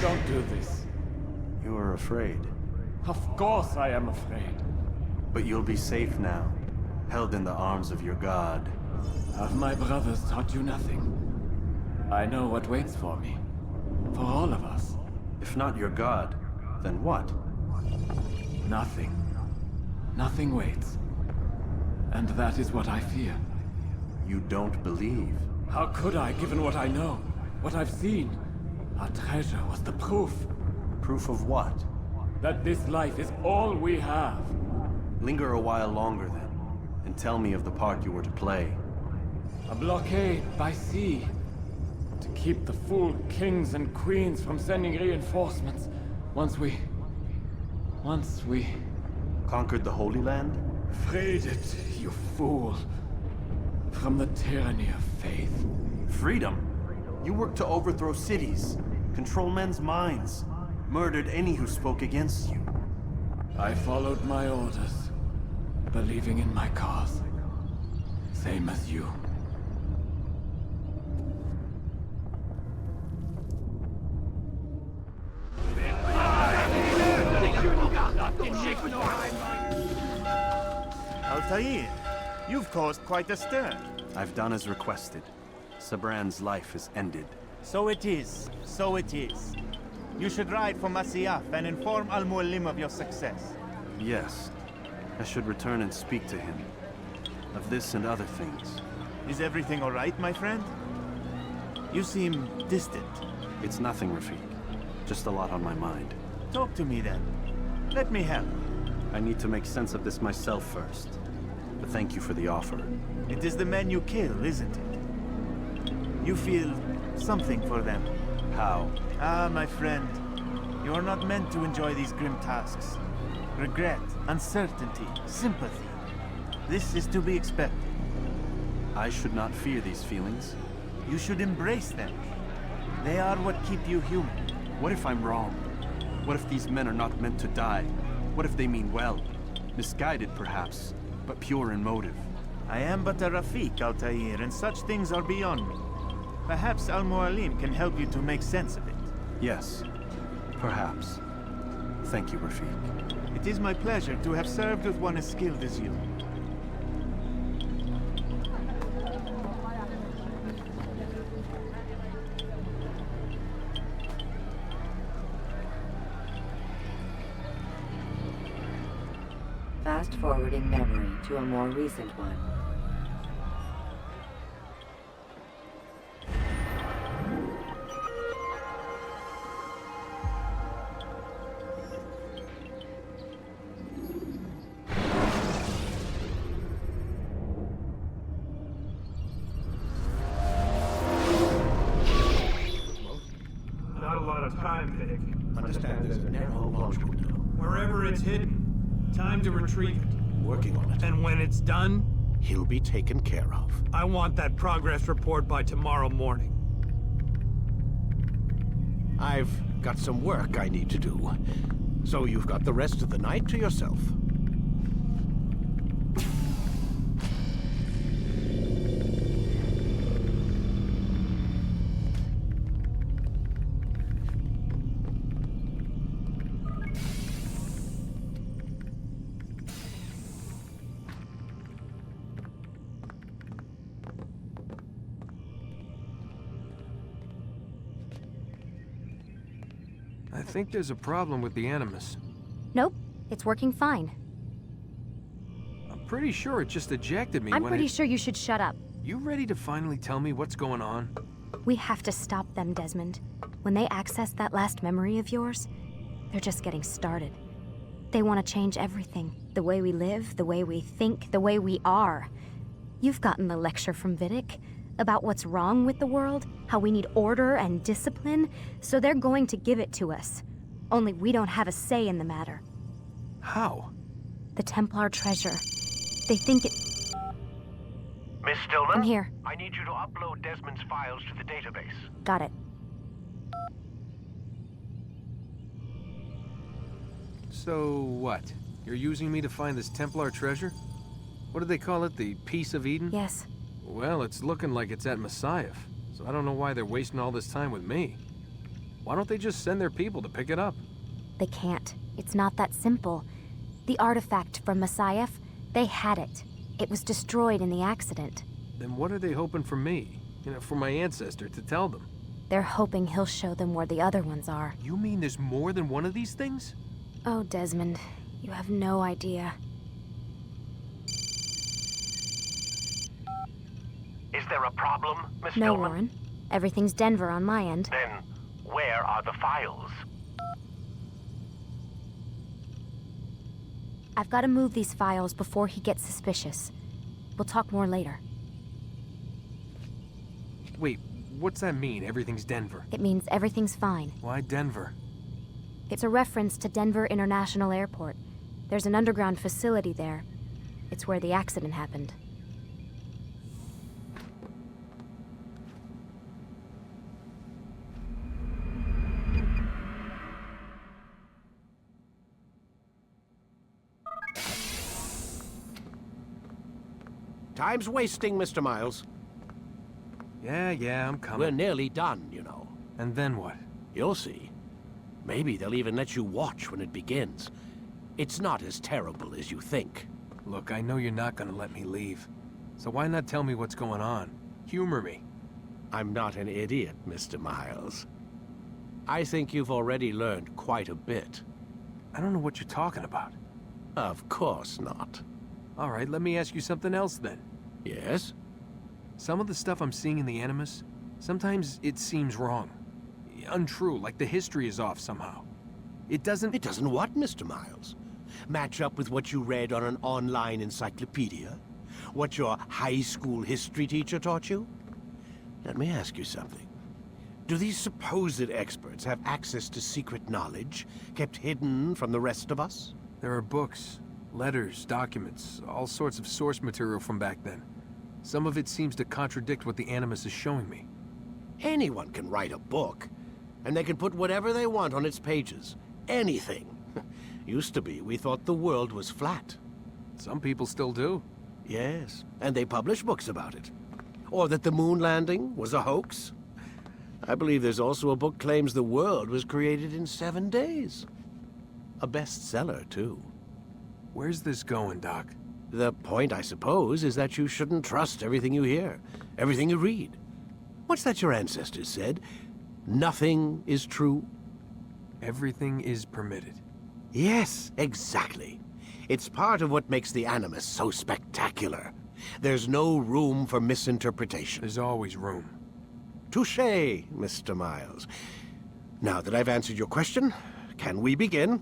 Don't do this. You are afraid. Of course I am afraid. But you'll be safe now, held in the arms of your god. Have my brothers taught you nothing? I know what waits for me. For all of us. If not your god, then what? Nothing. Nothing waits. And that is what I fear. You don't believe. How could I, given what I know? What I've seen? Our treasure was the proof. Proof of what? That this life is all we have. Linger a while longer then, and tell me of the part you were to play. A blockade by sea. To keep the fool kings and queens from sending reinforcements. Once we... Conquered the Holy Land? freed it, you fool. From the tyranny of faith. Freedom? You worked to overthrow cities, control men's minds, murdered any who spoke against you. I followed my orders, believing in my cause. Same as you. Altair, you've caused quite a stir. I've done as requested. Sabran's life is ended. So it is. So it is. You should ride for Masyaf and inform Al-Mualim of your success. Yes. I should return and speak to him. Of this and other things. Is everything all right, my friend? You seem distant. It's nothing, Rafik. Just a lot on my mind. Talk to me then. Let me help. I need to make sense of this myself first. But thank you for the offer. It is the men you kill, isn't it? You feel something for them. How? Ah, my friend. You are not meant to enjoy these grim tasks. Regret, uncertainty, sympathy. This is to be expected. I should not fear these feelings. You should embrace them. They are what keep you human. What if I'm wrong? What if these men are not meant to die? What if they mean well? Misguided, perhaps, but pure in motive. I am but a Rafik, Altair, and such things are beyond me. Perhaps Al-Mualim can help you to make sense of it. Yes, perhaps. Thank you, Rafik. It is my pleasure to have served with one as skilled as you. Fast-forwarding memory to a more recent one. Not a lot of time, Pig. Understand there's a narrow launch window. Wherever it's hidden, time to retrieve it. Working on it. And when it's done, He'll be taken care of. I want that progress report by tomorrow morning. I've got some work I need to do. So you've got the rest of the night to yourself. I think there's a problem with the Animus. Nope, it's working fine. pretty sure it just ejected me I'm when pretty sure you should shut up. You ready to finally tell me what's going on? We have to stop them, Desmond. When they access that last memory of yours, they're just getting started. They want to change everything. The way we live, the way we think, the way we are. You've gotten the lecture from Vidic about what's wrong with the world, how we need order and discipline, so they're going to give it to us. Only we don't have a say in the matter. How? The Templar treasure. They think it... Miss Stillman? I'm here. I need you to upload Desmond's files to the database. Got it. So what? You're using me to find this Templar treasure? What do they call it? The Piece of Eden? Yes. Well, it's looking like it's at Messiah, so I don't know why they're wasting all this time with me. Why don't they just send their people to pick it up? They can't. It's not that simple. The artifact from Messiah, they had it. It was destroyed in the accident. Then what are they hoping for me? You know, for my ancestor to tell them? They're hoping he'll show them where the other ones are. You mean there's more than one of these things? Oh, Desmond, you have no idea. Is there a problem, Miss No, Stillman? Warren. Everything's Denver on my end. Then, where are the files? I've got to move these files before he gets suspicious. We'll talk more later. Wait, what's that mean, everything's Denver? It means everything's fine. Why Denver? It's a reference to Denver International Airport. There's an underground facility there. It's where the accident happened. Time's wasting, Mr. Miles. Yeah, I'm coming. We're nearly done, you know. And then what? You'll see. Maybe they'll even let you watch when it begins. It's not as terrible as you think. Look, I know you're not gonna let me leave. So why not tell me what's going on? Humor me. I'm not an idiot, Mr. Miles. I think you've already learned quite a bit. I don't know what you're talking about. Of course not. All right, let me ask you something else then. Yes? Some of the stuff I'm seeing in the Animus, sometimes it seems wrong. Untrue, like the history is off somehow. It doesn't... It doesn't what, Mr. Miles? Match up with what you read on an online encyclopedia? What your high school history teacher taught you? Let me ask you something. Do these supposed experts have access to secret knowledge kept hidden from the rest of us? There are books, letters, documents, all sorts of source material from back then. Some of it seems to contradict what the Animus is showing me. Anyone can write a book, and they can put whatever they want on its pages. Anything. Used to be, we thought the world was flat. Some people still do. Yes, and they publish books about it. Or that the moon landing was a hoax. I believe there's also a book claims the world was created in 7 days. A bestseller, too. Where's this going, Doc? The point, I suppose, is that you shouldn't trust everything you hear, everything you read. What's that your ancestors said? Nothing is true? Everything is permitted. Yes, exactly. It's part of what makes the Animus so spectacular. There's no room for misinterpretation. There's always room. Touché, Mr. Miles. Now that I've answered your question, can we begin?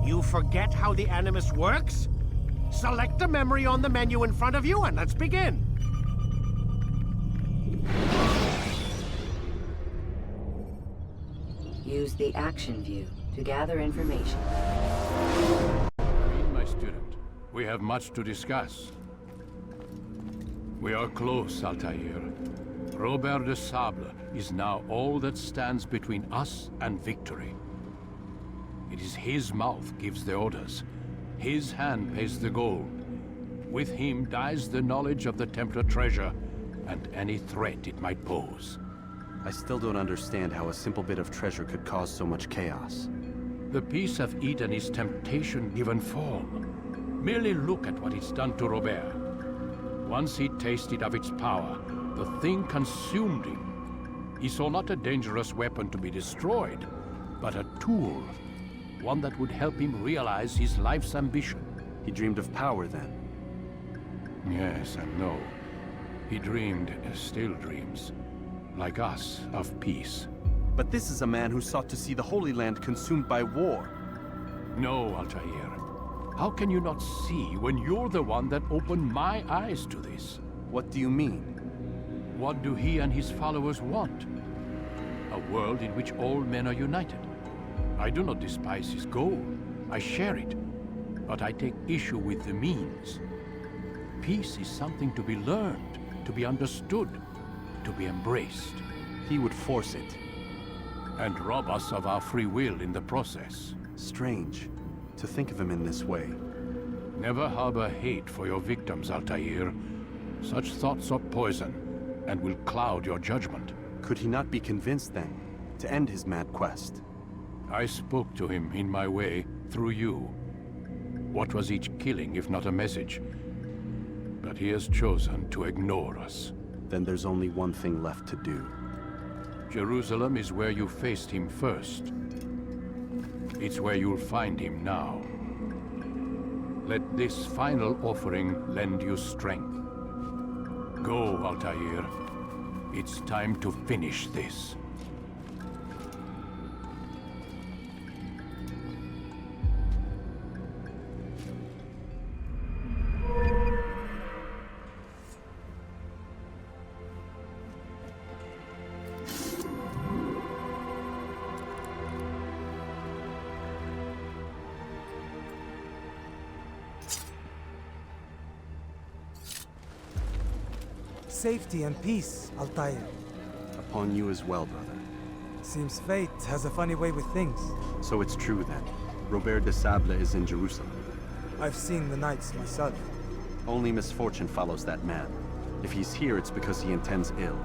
You forget how the Animus works? Select a memory on the menu in front of you and let's begin. Use the action view to gather information. Read, my student. We have much to discuss. We are close, Altair. Robert de Sable is now all that stands between us and victory. It is his mouth gives the orders. His hand pays the gold. With him dies the knowledge of the Templar treasure and any threat it might pose. I still don't understand how a simple bit of treasure could cause so much chaos. The piece of Eden is temptation given form. Merely look at what it's done to Robert. Once he tasted of its power, the thing consumed him. He saw not a dangerous weapon to be destroyed, but a tool. One that would help him realize his life's ambition. He dreamed of power then. Yes and no. He dreamed, still dreams, like us, of peace. But this is a man who sought to see the Holy Land consumed by war. No, Altair. How can you not see when you're the one that opened my eyes to this? What do you mean? What do he and his followers want? A world in which all men are united. I do not despise his goal. I share it. But I take issue with the means. Peace is something to be learned, to be understood, to be embraced. He would force it. And rob us of our free will in the process. Strange to think of him in this way. Never harbor hate for your victims, Altair. Such thoughts are poison, and will cloud your judgment. Could he not be convinced, then, to end his mad quest? I spoke to him in my way, through you. What was each killing, if not a message? But he has chosen to ignore us. Then there's only one thing left to do. Jerusalem is where you faced him first. It's where you'll find him now. Let this final offering lend you strength. Go, Altair. It's time to finish this. Safety and peace, Altair. Upon you as well, brother. Seems fate has a funny way with things. So it's true then. Robert de Sable is in Jerusalem. I've seen the knights myself. Only misfortune follows that man. If he's here, it's because he intends ill.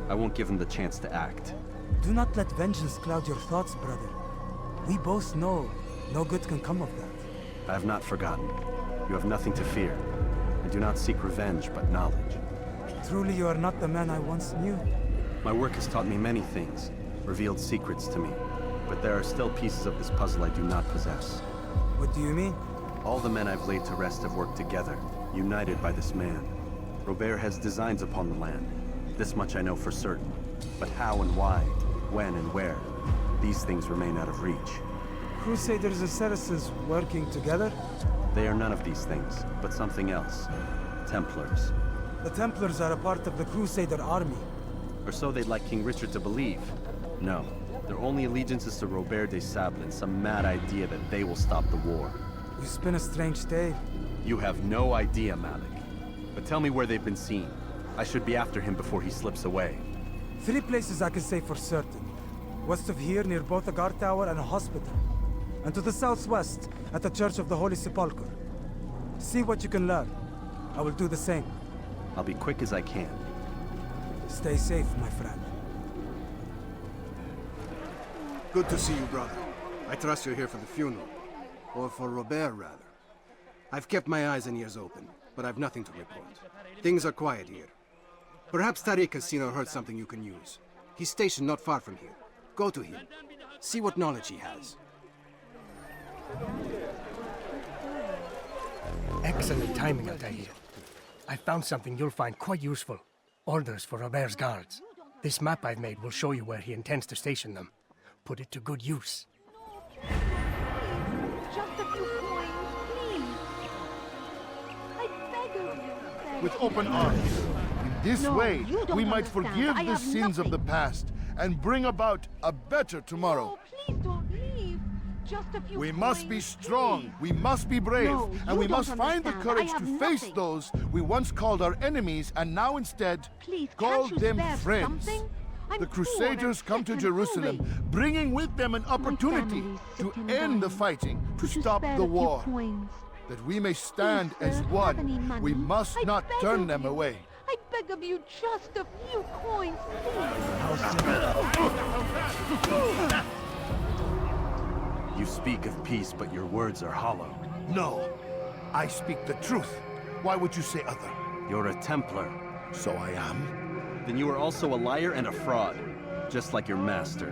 I won't give him the chance to act. Do not let vengeance cloud your thoughts, brother. We both know no good can come of that. I have not forgotten. You have nothing to fear. I do not seek revenge, but knowledge. Truly you are not the man I once knew. My work has taught me many things, revealed secrets to me. But there are still pieces of this puzzle I do not possess. What do you mean? All the men I've laid to rest have worked together, united by this man. Robert has designs upon the land. This much I know for certain. But how and why, when and where, these things remain out of reach. Crusaders and Saracens working together? They are none of these things, but something else. Templars. The Templars are a part of the Crusader army. Or so they'd like King Richard to believe. No, their only allegiance is to Robert de Sable and some mad idea that they will stop the war. You spin a strange tale. You have no idea, Malik. But tell me where they've been seen. I should be after him before he slips away. 3 places I can say for certain. West of here, near both a guard tower and a hospital. And to the southwest, at the Church of the Holy Sepulchre. See what you can learn. I will do the same. I'll be quick as I can. Stay safe, my friend. Good to see you, brother. I trust you're here for the funeral. Or for Robert, rather. I've kept my eyes and ears open, but I've nothing to report. Things are quiet here. Perhaps Tariq has seen or heard something you can use. He's stationed not far from here. Go to him. See what knowledge he has. Excellent timing, Altair. I found something you'll find quite useful. Orders for Robert's guards. This map I've made will show you where he intends to station them. Put it to good use. Just a few coins, please. I beg of you. With open arms. In this way, we might forgive the sins of the past and bring about a better tomorrow. No, please don't leave. Just a few We must be strong, we must be brave, No, and we you must don't find the understand. courage I to have face nothing. those we once called our enemies and now instead Please, call can't you them spare friends. something? I'm The poor Crusaders and come to sick and Jerusalem, hungry. bringing with them an opportunity family's to sick and end the dying. fighting, to Could you stop spare the a few war. coins? That we may stand Please, as sir, have one, any money? we must I not beg turn of them you. away. I beg of you, just a few coins, You speak of peace, but your words are hollow. No, I speak the truth. Why would you say other? You're a Templar. So I am. Then you are also a liar and a fraud, just like your master.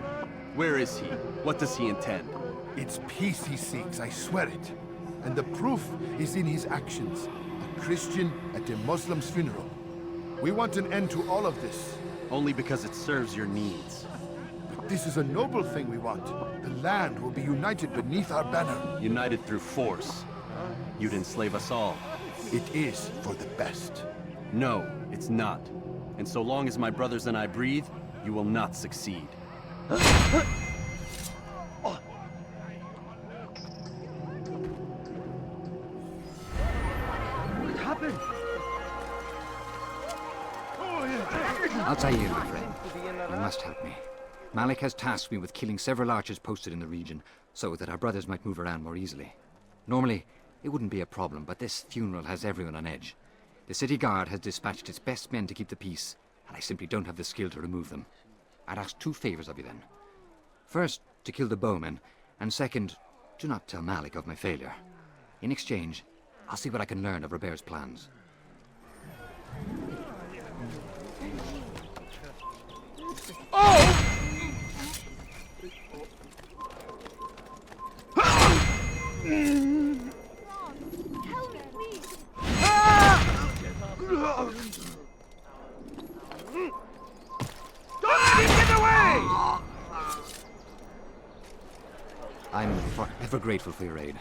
Where is he? What does he intend? It's peace he seeks, I swear it. And the proof is in his actions. A Christian at a Muslim's funeral. We want an end to all of this. Only because it serves your needs. But this is a noble thing we want. The land will be united beneath our banner. United through force. You'd enslave us all. It is for the best. No, it's not. And so long as my brothers and I breathe, you will not succeed. What happened? Altair, my friend. You must help me. Malik has tasked me with killing several archers posted in the region, so that our brothers might move around more easily. Normally, it wouldn't be a problem, but this funeral has everyone on edge. The city guard has dispatched its best men to keep the peace, and I simply don't have the skill to remove them. I'd ask 2 favors of you then. First, to kill the bowmen, and second, do not tell Malik of my failure. In exchange, I'll see what I can learn of Robert's plans. Help me, please. I'm forever grateful for your aid.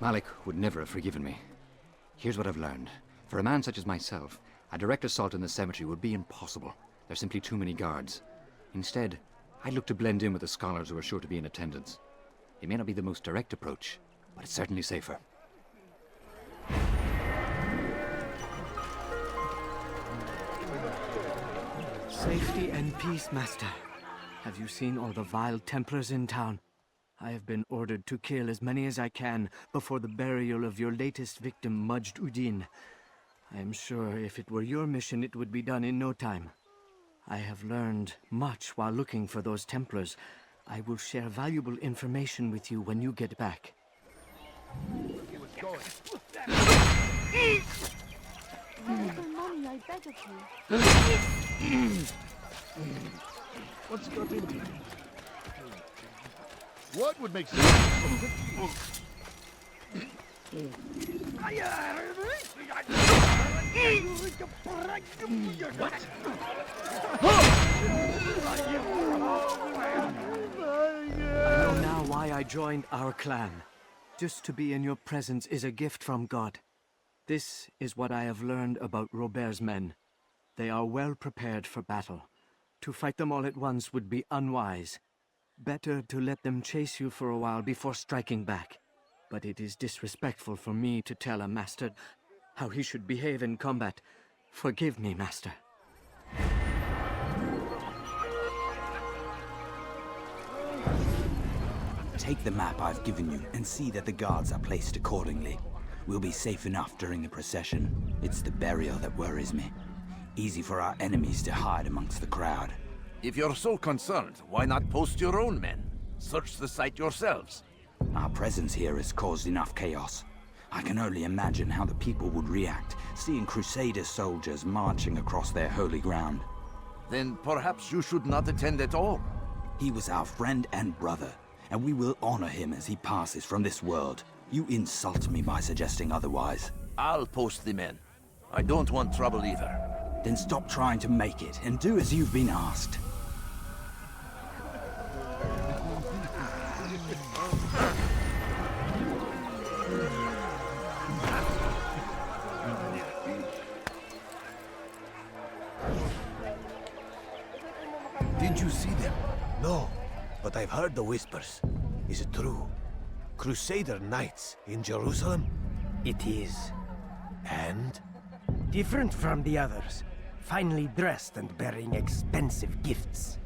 Malik would never have forgiven me. Here's what I've learned. For a man such as myself, a direct assault on the cemetery would be impossible. There's simply too many guards. Instead, I'd look to blend in with the scholars who are sure to be in attendance. It may not be the most direct approach, but it's certainly safer. Safety and peace, Master. Have you seen all the vile Templars in town? I have been ordered to kill as many as I can before the burial of your latest victim, Majd Udin. I am sure if it were your mission, it would be done in no time. I have learned much while looking for those Templars. I will share valuable information with you when you get back. Mommy, I beg of you. What's got into you? What would make sense? I know now why I joined our clan. Just to be in your presence is a gift from God. This is what I have learned about Robert's men. They are well prepared for battle. To fight them all at once would be unwise. Better to let them chase you for a while before striking back. But it is disrespectful for me to tell a master how he should behave in combat. Forgive me, Master. Take the map I've given you and see that the guards are placed accordingly. We'll be safe enough during the procession. It's the burial that worries me. Easy for our enemies to hide amongst the crowd. If you're so concerned, why not post your own men? Search the site yourselves. Our presence here has caused enough chaos. I can only imagine how the people would react, seeing Crusader soldiers marching across their holy ground. Then perhaps you should not attend at all. He was our friend and brother, and we will honor him as he passes from this world. You insult me by suggesting otherwise. I'll post the men. I don't want trouble either. Then stop trying to make it, and do as you've been asked. Did you see them? No, but I've heard the whispers. Is it true? Crusader knights in Jerusalem? It is. And? Different from the others. Finely dressed and bearing expensive gifts.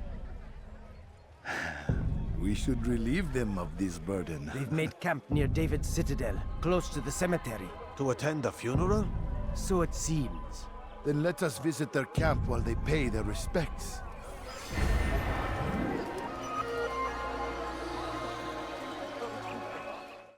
We should relieve them of this burden. They've made camp near David's citadel, close to the cemetery. To attend a funeral? So it seems. Then let us visit their camp while they pay their respects.